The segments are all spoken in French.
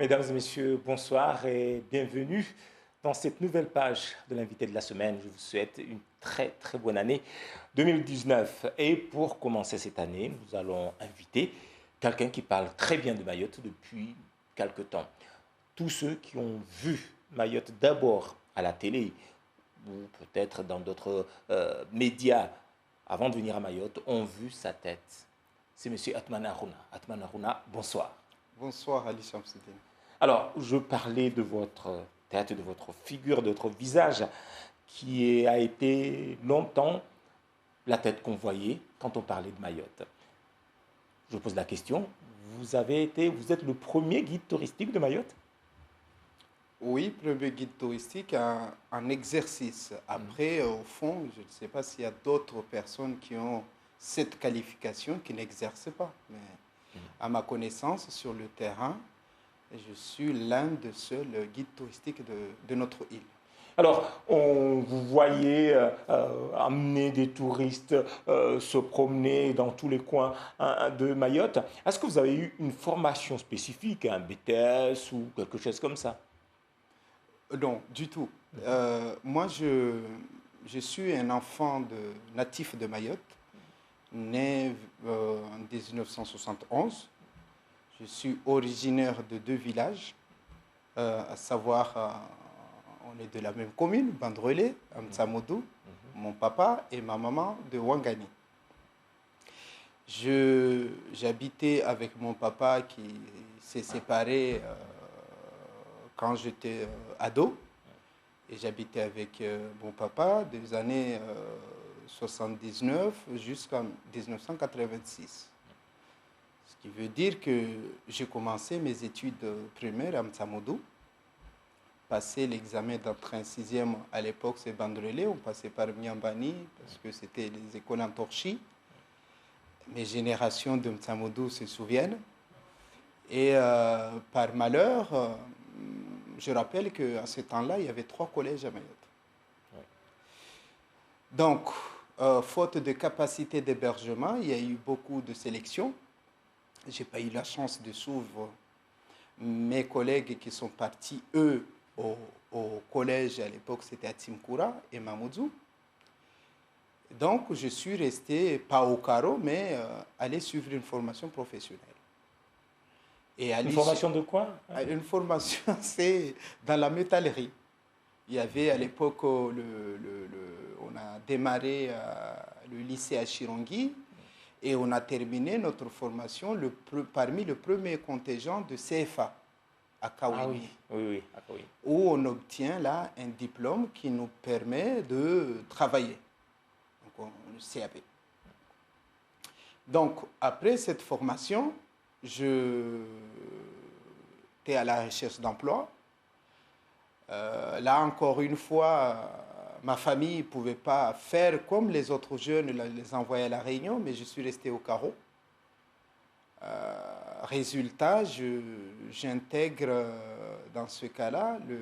Mesdames et messieurs, bonsoir et bienvenue dans cette nouvelle page de l'invité de la semaine. Je vous souhaite une très très bonne année 2019. Et pour commencer cette année, nous allons inviter quelqu'un qui parle très bien de Mayotte depuis quelque temps. Tous ceux qui ont vu Mayotte d'abord à la télé ou peut-être dans d'autres médias avant de venir à Mayotte ont vu sa tête. C'est M. Atman Harouna. Atman Harouna, bonsoir. Bonsoir Ali Shamsuddin. Alors, je parlais de votre tête, de votre figure, de votre visage, qui a été longtemps la tête qu'on voyait quand on parlait de Mayotte. Je pose la question, vous êtes le premier guide touristique de Mayotte? Oui, premier guide touristique, un exercice. Après, au fond, je ne sais pas s'il y a d'autres personnes qui ont cette qualification qui n'exercent pas. Mais à ma connaissance, sur le terrain, je suis l'un des seuls guides touristiques de notre île. Alors, vous voyez amener des touristes se promener dans tous les coins de Mayotte. Est-ce que vous avez eu une formation spécifique, un BTS ou quelque chose comme ça? Non, du tout. Moi, je suis un enfant natif de Mayotte, né en 1971. Je suis originaire de deux villages, à savoir, on est de la même commune, Bandrelé, Amtsamodou, mon papa et ma maman de Ouangani. J'habitais avec mon papa qui s'est séparé quand j'étais ado, et j'habitais avec mon papa des années 79 jusqu'en 1986. Ce qui veut dire que j'ai commencé mes études primaires à Mtsamodou, passé l'examen d'entrée en sixième, à l'époque c'est Bandrelé, on passait par Miambani parce que c'était les écoles en Torchi. Mes générations de Mtsamodou se souviennent. Et par malheur, je rappelle qu'à ce temps-là, il y avait 3 collèges à Mayotte. Ouais. Donc, faute de capacité d'hébergement, il y a eu beaucoup de sélections. Je n'ai pas eu la chance de suivre mes collègues qui sont partis, eux, au collège. À l'époque, c'était à Timkoura et Mamoudzou. Donc, je suis resté, pas au carreau, mais aller suivre une formation professionnelle. Et une formation de quoi? Une formation, c'est dans la métallerie. Il y avait à l'époque, on a démarré le lycée à Chirongui et on a terminé notre formation parmi le premier contingent de CFA à Kawini. Ah oui, à Kawini. Où on obtient là un diplôme qui nous permet de travailler. Donc, le CAP. Donc, après cette formation, j'étais à la recherche d'emploi. Là, encore une fois, ma famille ne pouvait pas faire comme les autres jeunes, les envoyer à La Réunion, mais je suis resté au carreau. Résultat, j'intègre dans ce cas-là le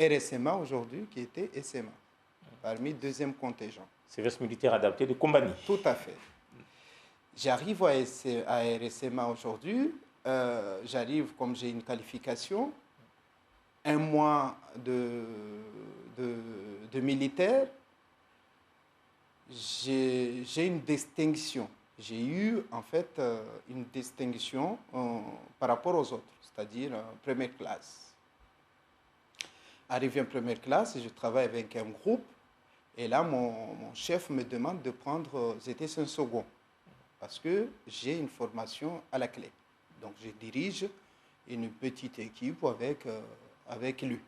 RSMA aujourd'hui, qui était SMA, parmi deuxième contingent. Service militaire adapté de Kombani. Tout à fait. J'arrive à RSMA aujourd'hui, j'arrive comme j'ai une qualification, 1 mois de militaire, j'ai une distinction. J'ai eu en fait une distinction par rapport aux autres, c'est-à-dire première classe. Arrivé en première classe, je travaille avec un groupe, et là mon chef me demande de prendre, j'étais un second, parce que j'ai une formation à la clé. Donc, je dirige une petite équipe avec lui.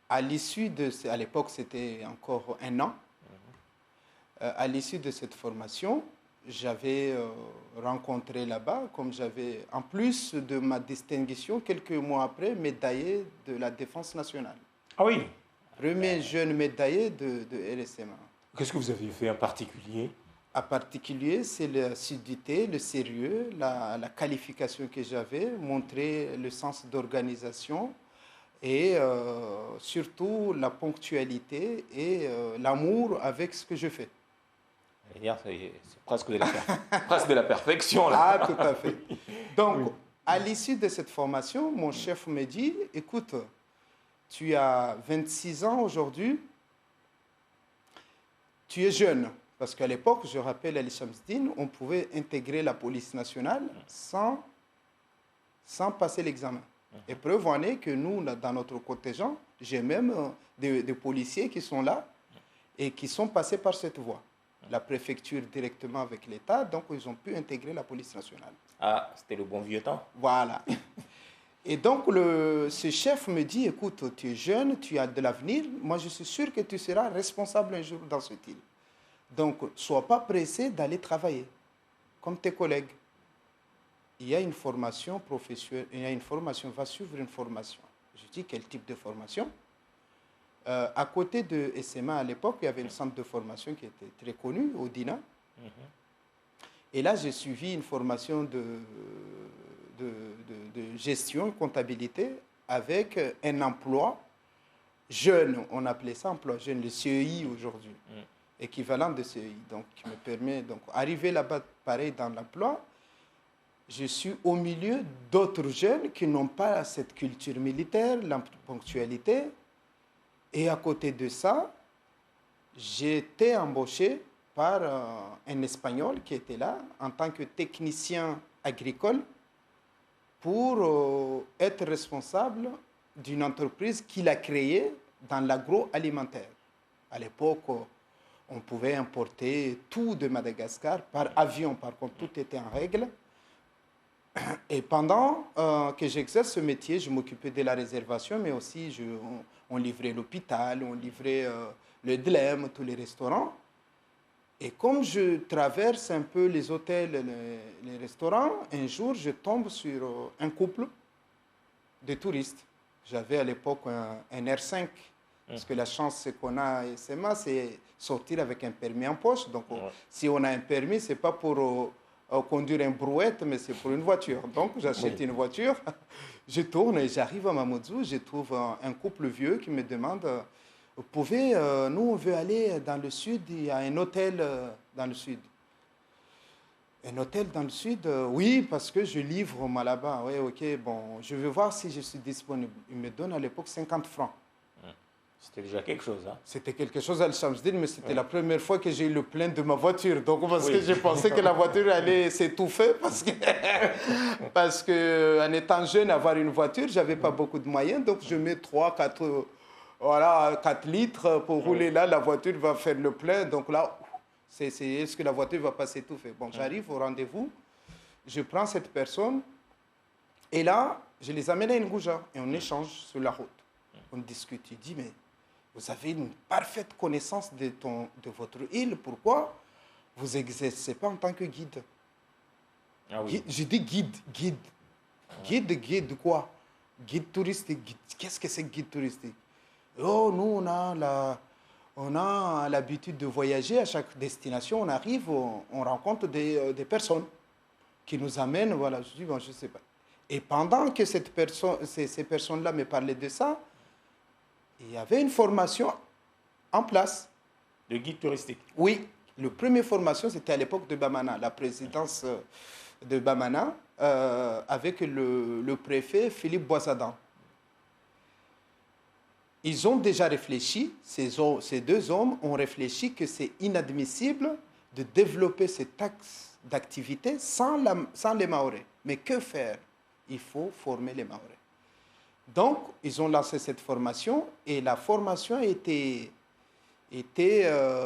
À l'issue à l'époque, c'était encore 1 an. À l'issue de cette formation, j'avais rencontré là-bas, comme j'avais, en plus de ma distinction, quelques mois après, médaillé de la Défense nationale. Ah oui. Premier jeune médaillé de RSMA. Qu'est-ce que vous avez fait en particulier? En particulier, c'est l'assiduité, le sérieux, la qualification que j'avais, montrer le sens d'organisation et surtout la ponctualité et l'amour avec ce que je fais. C'est presque de la perfection. Là. Ah, tout à fait. Donc, À l'issue de cette formation, mon chef me dit, écoute, tu as 26 ans aujourd'hui, tu es jeune. Parce qu'à l'époque, je rappelle à l'Ishamsdin, on pouvait intégrer la police nationale sans passer l'examen. Et preuve en est que nous, dans notre contingent, j'ai même des policiers qui sont là et qui sont passés par cette voie. La préfecture directement avec l'État, donc ils ont pu intégrer la police nationale. Ah, c'était le bon vieux temps. Voilà. Et donc, ce chef me dit, écoute, tu es jeune, tu as de l'avenir, moi je suis sûr que tu seras responsable un jour dans cette île. Donc, sois pas pressé d'aller travailler, comme tes collègues. Il y a une formation professionnelle, il y a une formation, va suivre une formation. Je dis, quel type de formation? À côté de SMA à l'époque, il y avait un centre de formation qui était très connu, au DINA. Et là, j'ai suivi une formation de gestion, comptabilité, avec un emploi jeune. On appelait ça emploi jeune, le CEI aujourd'hui, équivalent de CEI. Donc, qui me permet, donc, arriver là-bas, pareil, dans l'emploi, je suis au milieu d'autres jeunes qui n'ont pas cette culture militaire, la ponctualité. Et à côté de ça, j'ai été embauché par un Espagnol qui était là en tant que technicien agricole pour être responsable d'une entreprise qu'il a créée dans l'agroalimentaire. À l'époque, on pouvait importer tout de Madagascar par avion. Par contre, tout était en règle. Et pendant que j'exerce ce métier, je m'occupais de la réservation, mais aussi on livrait l'hôpital, on livrait le DLEM, tous les restaurants. Et comme je traverse un peu les hôtels, les restaurants, un jour, je tombe sur un couple de touristes. J'avais à l'époque un R5, parce que la chance qu'on a à SMA, c'est sortir avec un permis en poche. Donc, si on a un permis, ce n'est pas pour conduire une brouette, mais c'est pour une voiture. Donc, j'achète une voiture, je tourne et j'arrive à Mamoudzou, je trouve un couple vieux qui me demande, vous pouvez, nous on veut aller dans le sud, il y a un hôtel dans le sud. Un hôtel dans le sud, oui, parce que je livre au Malaba. Oui, ok, bon, je veux voir si je suis disponible. Il me donne à l'époque 50 francs. C'était déjà quelque chose. Hein? C'était quelque chose à l'Chamsdin, mais c'était la première fois que j'ai eu le plein de ma voiture. Donc, parce que je pensais que la voiture allait s'étouffer, parce que en étant jeune, avoir une voiture, je n'avais pas beaucoup de moyens. Donc, je mets 4 litres pour rouler là. La voiture va faire le plein. Donc là, est-ce que la voiture va pas s'étouffer? Bon, j'arrive au rendez-vous, je prends cette personne, et là, je les amène à Ngouja, et on échange sur la route. On discute, il dit, mais vous avez une parfaite connaissance de votre île, pourquoi vous n'exercez pas en tant que guide? Ah oui. Je dis guide. Guide quoi? Guide touristique. Qu'est-ce que c'est guide touristique? Oh, nous, on a l'habitude de voyager à chaque destination. On arrive, on rencontre des personnes qui nous amènent. Voilà, je dis, bon, je ne sais pas. Et pendant que ces personnes-là me parlaient de ça, il y avait une formation en place. De guide touristique? Oui. La première formation, c'était à l'époque de Bamana, la présidence de Bamana, avec le préfet Philippe Boissadan. Ils ont déjà réfléchi, ces deux hommes ont réfléchi que c'est inadmissible de développer cet axe d'activité sans les Mahorais. Mais que faire? Il faut former les Mahorais. Donc, ils ont lancé cette formation et la formation a été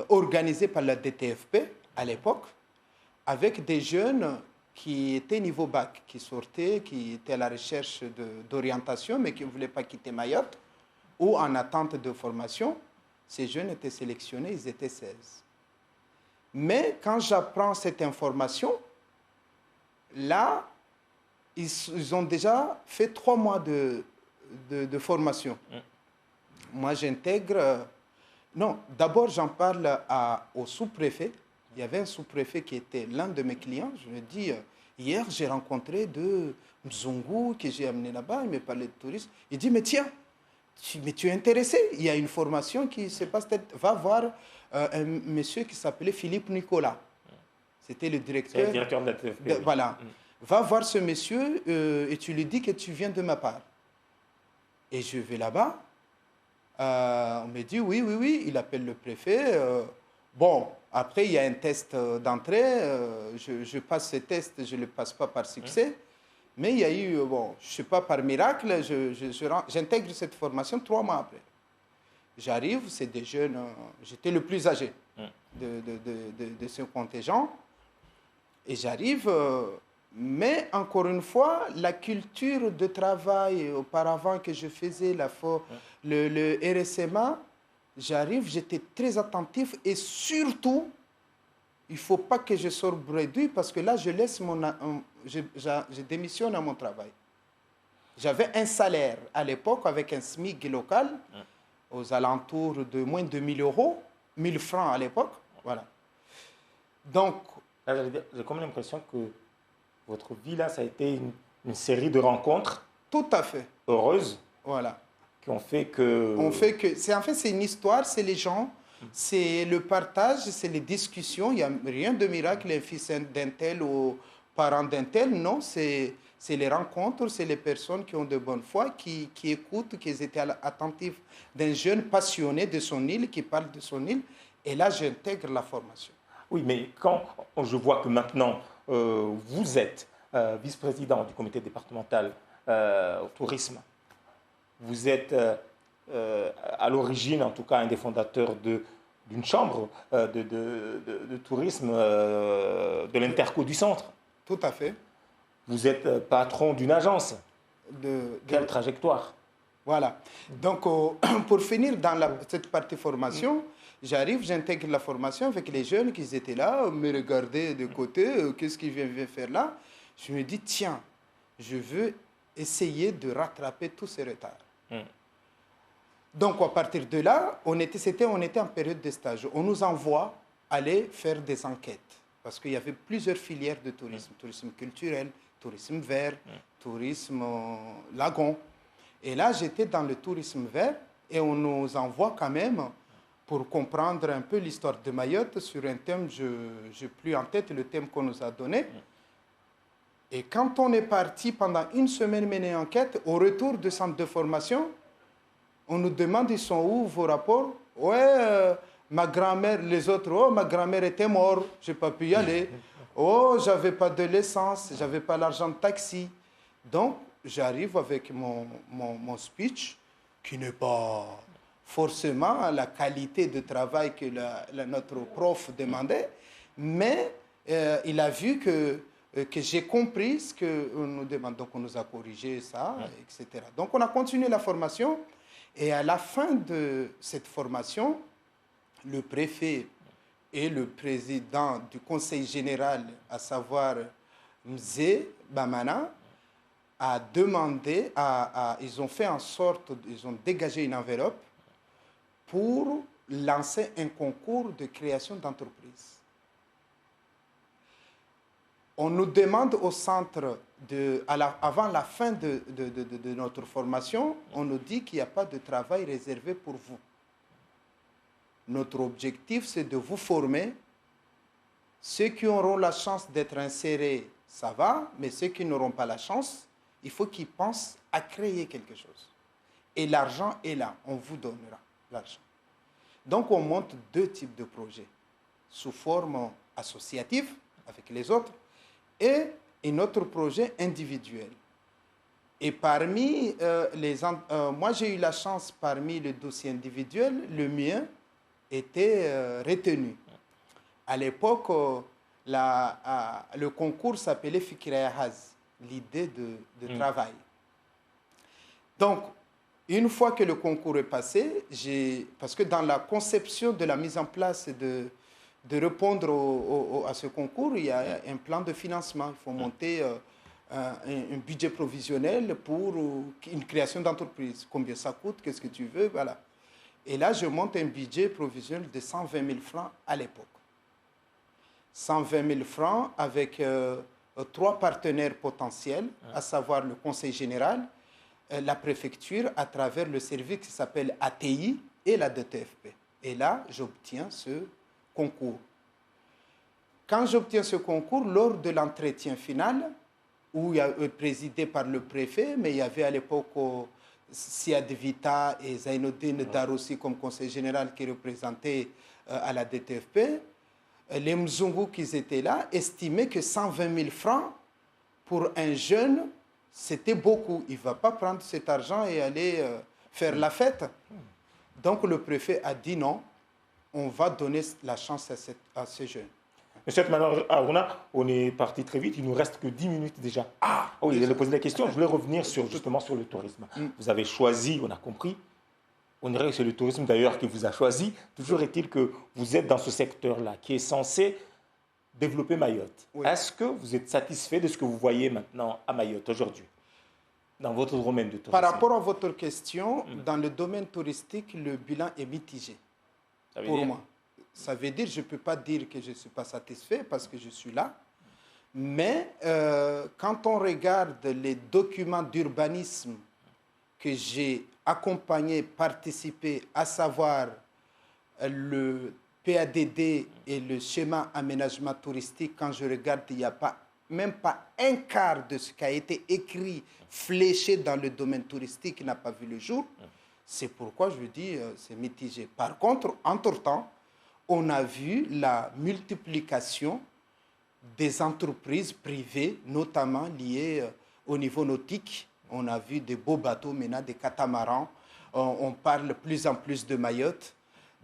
organisée par la DTFP à l'époque avec des jeunes qui étaient niveau bac, qui sortaient, qui étaient à la recherche d'orientation mais qui ne voulaient pas quitter Mayotte ou en attente de formation. Ces jeunes étaient sélectionnés, ils étaient 16. Mais quand j'apprends cette information, là, ils ont déjà fait 3 mois de formation. Moi, j'intègre... Non, d'abord, j'en parle au sous-préfet. Il y avait un sous-préfet qui était l'un de mes clients. Je lui ai dit, hier, j'ai rencontré deux Mzungu que j'ai amené là-bas. Il me parlait de tourisme. Il dit, mais tiens, tu es intéressé? Il y a une formation qui se passe. Va voir un monsieur qui s'appelait Philippe Nicolas. C'était le directeur... C'est le directeur de la TFP. Voilà. va voir ce monsieur et tu lui dis que tu viens de ma part. Et je vais là-bas. On me dit oui, oui, oui. Il appelle le préfet. Bon, après, il y a un test d'entrée. Je passe ce test, je ne le passe pas par succès. Mais il y a eu, bon, je ne sais pas, par miracle, j'intègre cette formation 3 mois après. J'arrive, c'est des jeunes, j'étais le plus âgé de ce contingent. Et j'arrive, mais encore une fois, la culture de travail auparavant que je faisais, le RSMA, j'arrive, j'étais très attentif et surtout, il ne faut pas que je sorte bredouille parce que là, je démissionne à mon travail. J'avais un salaire à l'époque avec un SMIC local aux alentours de moins de 1 000 euros, 1 000 francs à l'époque. Voilà. Donc, j'ai comme l'impression que votre vie, là, ça a été une série de rencontres. Tout à fait. Heureuses. Voilà. Qui ont fait que... c'est une histoire, c'est les gens, c'est le partage, c'est les discussions. Il n'y a rien de miracle, un fils d'un tel ou parent d'un tel. Non, c'est les rencontres, c'est les personnes qui ont de bonne foi, qui écoutent, qui étaient attentifs d'un jeune passionné de son île, qui parle de son île. Et là, j'intègre la formation. Oui, mais quand je vois que maintenant, vous êtes vice-président du comité départemental au tourisme, vous êtes à l'origine, en tout cas, un des fondateurs d'une chambre de tourisme de l'Interco du centre. Tout à fait. Vous êtes patron d'une agence. Quelle trajectoire. Voilà. Donc, pour finir dans cette partie formation, j'arrive, j'intègre la formation avec les jeunes qui étaient là, me regardaient de côté, qu'est-ce qu'ils viennent faire là. Je me dis, tiens, je veux essayer de rattraper tous ces retards. Donc, à partir de là, on était en période de stage. On nous envoie aller faire des enquêtes parce qu'il y avait plusieurs filières de tourisme. Tourisme culturel, tourisme vert, tourisme lagon. Et là, j'étais dans le tourisme vert et on nous envoie quand même pour comprendre un peu l'histoire de Mayotte sur un thème, je n'ai plus en tête le thème qu'on nous a donné. Et quand on est parti pendant une semaine mener enquête, au retour du centre de formation, on nous demande, ils sont où vos rapports? Ouais, ma grand-mère, les autres, oh, ma grand-mère était morte, je n'ai pas pu y aller. Oh, j'avais pas de l'essence, j'avais pas l'argent de taxi. Donc, j'arrive avec mon speech, qui n'est pas forcément la qualité de travail que notre prof demandait, mais il a vu que j'ai compris ce qu'on nous demande. Donc, on nous a corrigé ça, etc. Donc, on a continué la formation. Et à la fin de cette formation, le préfet et le président du conseil général, à savoir Mzé Bamana, a demandé, ils ont fait en sorte, ils ont dégagé une enveloppe pour lancer un concours de création d'entreprise. On nous demande au centre, avant la fin de notre formation, on nous dit qu'il n'y a pas de travail réservé pour vous. Notre objectif, c'est de vous former. Ceux qui auront la chance d'être insérés, ça va, mais ceux qui n'auront pas la chance, il faut qu'ils pensent à créer quelque chose. Et l'argent est là, on vous donnera l'argent. Donc, on monte 2 types de projets, sous forme associative, avec les autres, et un autre projet individuel. Et parmi moi, j'ai eu la chance, parmi les dossiers individuels, le mien était retenu. À l'époque, le concours s'appelait Fikiraya Haz, l'idée de travail. Donc, une fois que le concours est passé, parce que dans la conception de la mise en place de répondre à ce concours, il y a un plan de financement. Il faut monter un budget provisionnel pour une création d'entreprise. Combien ça coûte, qu'est-ce que tu veux, voilà. Et là, je monte un budget provisionnel de 120 000 francs à l'époque. 120 000 francs avec 3 partenaires potentiels, à savoir le conseil général, la préfecture, à travers le service qui s'appelle ATI et la DTFP. Et là, j'obtiens ce concours. Quand j'obtiens ce concours, lors de l'entretien final, présidé par le préfet, mais il y avait à l'époque Siad Vita et Zainuddin Darossi comme conseiller général qui représentaient à la DTFP. Les Mzungu qui étaient là estimaient que 120 000 francs pour un jeune, c'était beaucoup. Il ne va pas prendre cet argent et aller faire la fête. Donc le préfet a dit non, on va donner la chance à ces jeunes. Monsieur Aruna, on est parti très vite, il ne nous reste que 10 minutes déjà. Ah oui, il a posé la question, je voulais revenir justement sur le tourisme. Vous avez choisi, on a compris, on dirait que c'est le tourisme d'ailleurs qui vous a choisi. Toujours est-il que vous êtes dans ce secteur-là qui est censé développer Mayotte. Oui. Est-ce que vous êtes satisfait de ce que vous voyez maintenant à Mayotte aujourd'hui, dans votre domaine de tourisme? Par rapport à votre question, dans le domaine touristique, le bilan est mitigé pour moi. Ça veut dire, je ne peux pas dire que je ne suis pas satisfait parce que je suis là. Mais quand on regarde les documents d'urbanisme que j'ai accompagnés, participé, à savoir le PADD et le schéma aménagement touristique, quand je regarde, il n'y a même pas un quart de ce qui a été écrit, fléché dans le domaine touristique qui n'a pas vu le jour. C'est pourquoi je dis c'est mitigé. Par contre, entre-temps, on a vu la multiplication des entreprises privées, notamment liées au niveau nautique. On a vu des beaux bateaux, maintenant des catamarans. On parle plus en plus de Mayotte.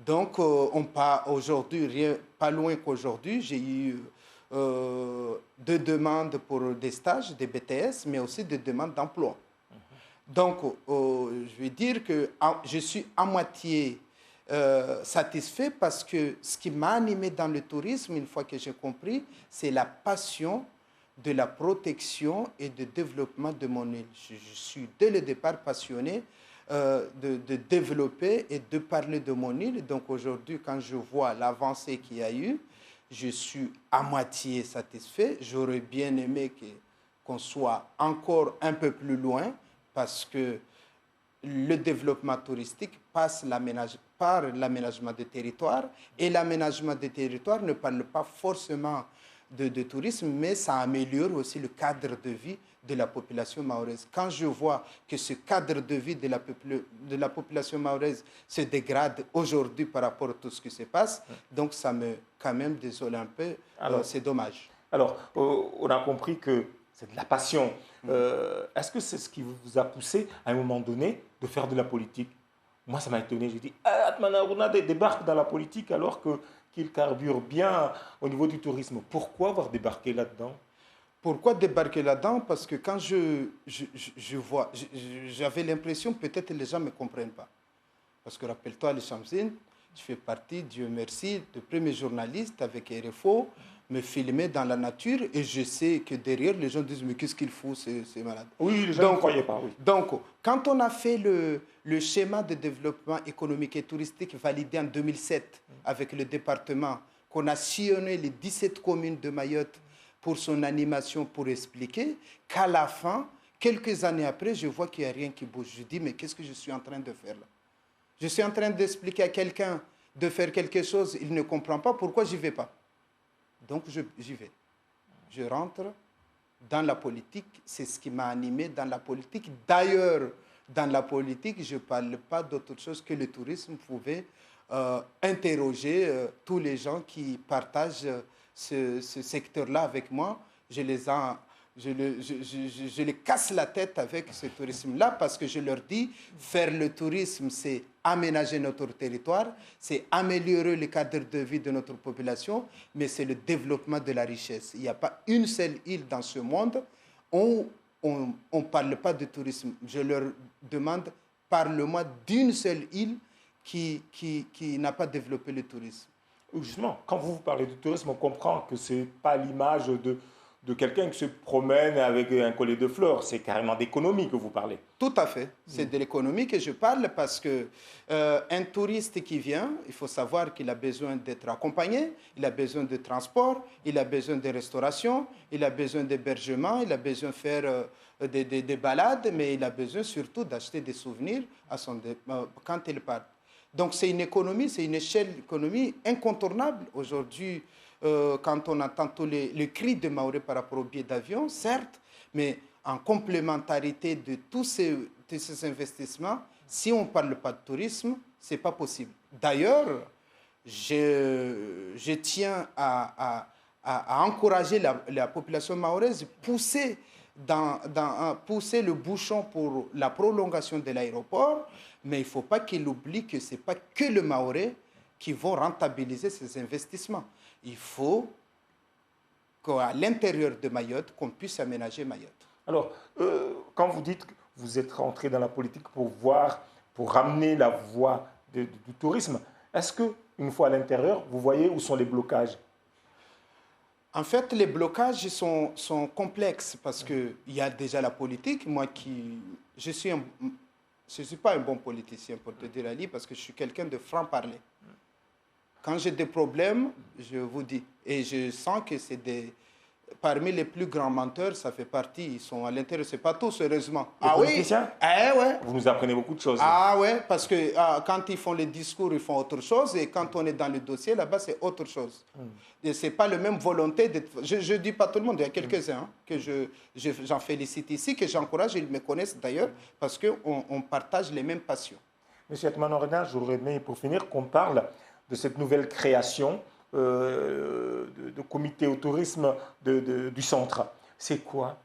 Donc, on part aujourd'hui, pas loin qu'aujourd'hui, j'ai eu 2 demandes pour des stages, des BTS, mais aussi des demandes d'emploi. Donc, je vais dire que je suis à moitié satisfait parce que ce qui m'a animé dans le tourisme, une fois que j'ai compris, c'est la passion de la protection et de développement de mon île. Je suis dès le départ passionné de développer et de parler de mon île. Donc aujourd'hui, quand je vois l'avancée qu'il y a eu, je suis à moitié satisfait. J'aurais bien aimé qu'on soit encore un peu plus loin parce que le développement touristique passe par l'aménagement des territoires et l'aménagement des territoires ne parle pas forcément de tourisme, mais ça améliore aussi le cadre de vie de la population mahoraise. Quand je vois que ce cadre de vie de la population mahoraise se dégrade aujourd'hui par rapport à tout ce qui se passe, donc ça me quand même désole un peu, c'est dommage. Alors, on a compris que c'est de la passion. Est-ce que c'est ce qui vous a poussé à un moment donné de faire de la politique? Moi, ça m'a étonné. J'ai dit, Atman Aruna débarque dans la politique alors qu'il carbure bien au niveau du tourisme. Pourquoi avoir débarqué là-dedans? Pourquoi débarquer là-dedans? Parce que quand je vois, j'avais l'impression peut-être les gens ne me comprennent pas. Parce que rappelle-toi, les Chamzines, je fais partie, Dieu merci, de premiers journalistes avec RFO, me filmer dans la nature et je sais que derrière, les gens disent « mais qu'est-ce qu'il faut, c'est malade ». Oui, les gens ne croyaient pas, oui. Donc, quand on a fait le schéma de développement économique et touristique validé en 2007 avec le département, qu'on a sillonné les 17 communes de Mayotte pour son animation, pour expliquer, qu'à la fin, quelques années après, je vois qu'il n'y a rien qui bouge. Je dis « mais qu'est-ce que je suis en train de faire là ?» Je suis en train d'expliquer à quelqu'un de faire quelque chose, il ne comprend pas, pourquoi je n'y vais pas? Donc, j'y vais. Je rentre dans la politique. C'est ce qui m'a animé dans la politique. D'ailleurs, dans la politique, je ne parle pas d'autre chose que le tourisme pouvait interroger tous les gens qui partagent ce secteur-là avec moi. Je les casse la tête avec ce tourisme-là parce que je leur dis, faire le tourisme, c'est aménager notre territoire, c'est améliorer le cadre de vie de notre population, mais c'est le développement de la richesse. Il n'y a pas une seule île dans ce monde où on ne parle pas de tourisme. Je leur demande, parle-moi d'une seule île qui n'a pas développé le tourisme. Justement, quand vous parlez de tourisme, on comprend que ce n'est pas l'image de quelqu'un qui se promène avec un collier de fleurs. C'est carrément d'économie que vous parlez. Tout à fait. C'est de l'économie que je parle parce qu'un touriste qui vient, il faut savoir qu'il a besoin d'être accompagné, il a besoin de transport, il a besoin de restauration, il a besoin d'hébergement, il a besoin de faire des balades, mais il a besoin surtout d'acheter des souvenirs quand il part. Donc c'est une économie, c'est une échelle d'économie incontournable. Aujourd'hui, quand on entend tous les cris de Maoré par rapport aux billets d'avion, certes, Mais en complémentarité de de ces investissements, si on ne parle pas de tourisme, ce n'est pas possible. D'ailleurs, je tiens à encourager la population mahoraise, pousser le bouchon pour la prolongation de l'aéroport, mais il ne faut pas qu'il oublie que ce n'est pas que le Mahorais qui vont rentabiliser ces investissements. Il faut qu'à l'intérieur de Mayotte, qu'on puisse aménager Mayotte. Alors, quand vous dites que vous êtes rentré dans la politique pour ramener la voie du tourisme, est-ce qu'une fois à l'intérieur, vous voyez où sont les blocages? En fait, les blocages sont complexes parce qu'il y a déjà la politique. Je suis pas un bon politicien, pour te dire, Ali, parce que je suis quelqu'un de franc-parler. Quand j'ai des problèmes, je vous dis. Et je sens que parmi les plus grands menteurs, ça fait partie. Ils sont à l'intérieur. Ce n'est pas tous, heureusement. Les politiciens? Oui. Ouais. Vous nous apprenez beaucoup de choses. Ah ouais, parce que quand ils font les discours, ils font autre chose. Et quand on est dans le dossier, là-bas, c'est autre chose. Et ce n'est pas la même volonté. Je ne dis pas tout le monde. Il y a quelques-uns que j'en félicite ici, que j'encourage. Ils me connaissent d'ailleurs parce qu'on partage les mêmes passions. Monsieur Atman-Orena, j'aurais aimé, pour finir, qu'on parle de cette nouvelle création de comité au tourisme du centre. C'est quoi?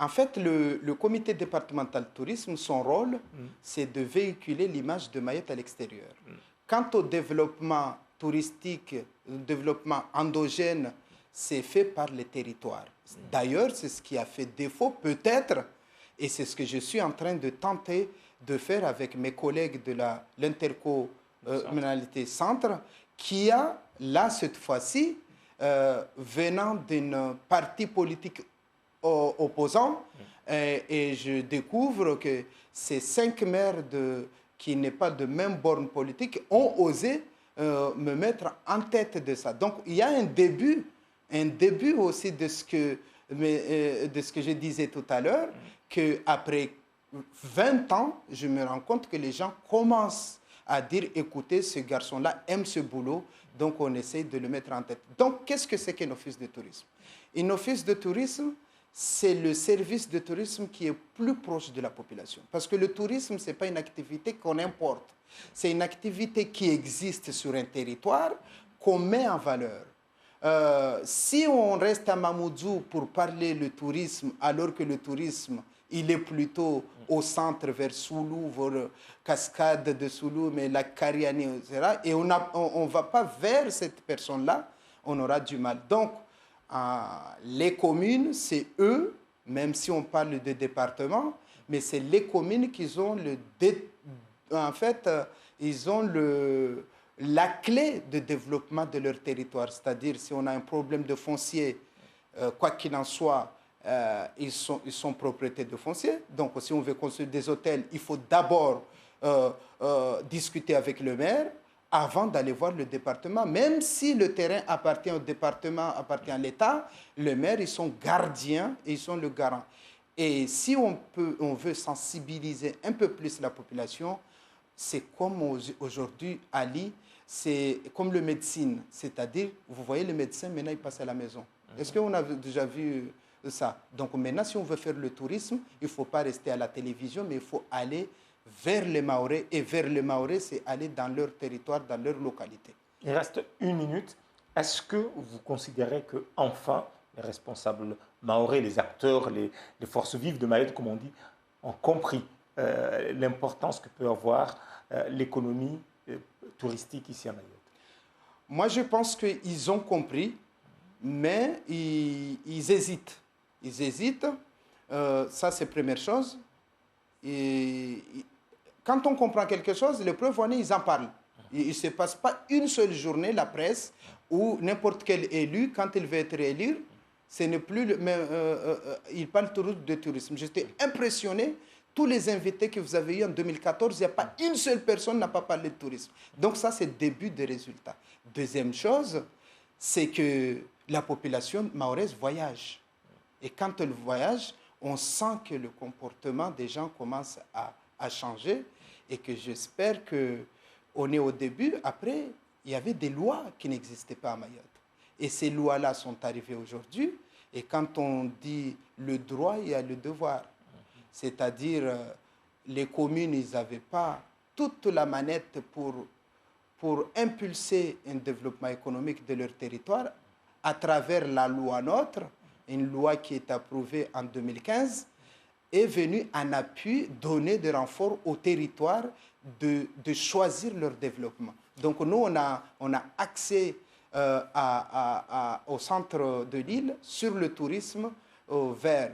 En fait, le comité départemental tourisme, son rôle, c'est de véhiculer l'image de Mayotte à l'extérieur. Quant au développement touristique, le développement endogène, c'est fait par les territoires. D'ailleurs, c'est ce qui a fait défaut, peut-être, et c'est ce que je suis en train de tenter de faire avec mes collègues de l'intercommunalité centre, qui a, là, cette fois-ci, venant d'une partie politique opposante, et je découvre que ces 5 maires qui n'est pas de même borne politique ont osé me mettre en tête de ça. Donc, il y a un début aussi de ce que je disais tout à l'heure, qu'après 20 ans, je me rends compte que les gens commencent à dire, écoutez, ce garçon-là aime ce boulot, donc on essaie de le mettre en tête. Donc, qu'est-ce que c'est qu'un office de tourisme? Un office de tourisme, c'est le service de tourisme qui est plus proche de la population. Parce que le tourisme, ce n'est pas une activité qu'on importe. C'est une activité qui existe sur un territoire, qu'on met en valeur. Si on reste à Mamoudzou pour parler le tourisme, alors que le tourisme, il est plutôt au centre, vers Soulou, vers Cascade de Soulou, mais la Kariani, etc. Et on ne va pas vers cette personne-là, on aura du mal. Donc, les communes, c'est eux, même si on parle de département, mais c'est les communes qui ont ils ont la clé de développement de leur territoire. C'est-à-dire, si on a un problème de foncier, quoi qu'il en soit, ils sont propriétaires de foncier. Donc, si on veut construire des hôtels, il faut d'abord discuter avec le maire avant d'aller voir le département. Même si le terrain appartient au département, appartient à l'État, le maire, ils sont gardiens et ils sont le garant. Et si on veut sensibiliser un peu plus la population, c'est comme aujourd'hui, Ali, c'est comme le médecine. C'est-à-dire, vous voyez, le médecin, maintenant, il passe à la maison. Est-ce qu'on a déjà vu ça? Donc maintenant, si on veut faire le tourisme, il ne faut pas rester à la télévision, mais il faut aller vers les Mahorais. Et vers les Mahorais, c'est aller dans leur territoire, dans leur localité. Il reste 1 minute. Est-ce que vous considérez que enfin les responsables mahorais, les acteurs, les forces vives de Mayotte, comme on dit, ont compris l'importance que peut avoir l'économie touristique ici à Mayotte? Moi, je pense qu'ils ont compris, mais ils hésitent. Ils hésitent. Ça, c'est la première chose. Et quand on comprend quelque chose, les preuves, ils en parlent. Il ne se passe pas une seule journée, la presse, où n'importe quel élu, quand il veut être élu, ce n'est plus il parle toujours de tourisme. J'étais impressionné. Tous les invités que vous avez eus en 2014, il n'y a pas une seule personne qui n'a pas parlé de tourisme. Donc ça, c'est le début des résultats. Deuxième chose, c'est que la population mahoraise voyage. Et quand elle voyage, on sent que le comportement des gens commence à changer et que j'espère qu'on est au début. Après, il y avait des lois qui n'existaient pas à Mayotte. Et ces lois-là sont arrivées aujourd'hui. Et quand on dit le droit, il y a le devoir. C'est-à-dire, les communes, ils n'avaient pas toute la manette pour impulser un développement économique de leur territoire à travers la loi NOTRe, une loi qui est approuvée en 2015, est venue en appui donner des renforts aux territoires de choisir leur développement. Donc nous, on a accès au centre de l'île sur le tourisme vert.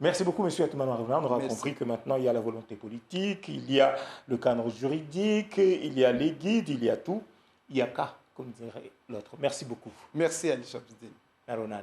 Merci beaucoup, M. Atoumane Haruna. On aura compris que maintenant, il y a la volonté politique, il y a le cadre juridique, il y a les guides, il y a tout. Il y a qu'à, comme dirait l'autre. Merci beaucoup. Merci, Ali Chabzdine. Haruna.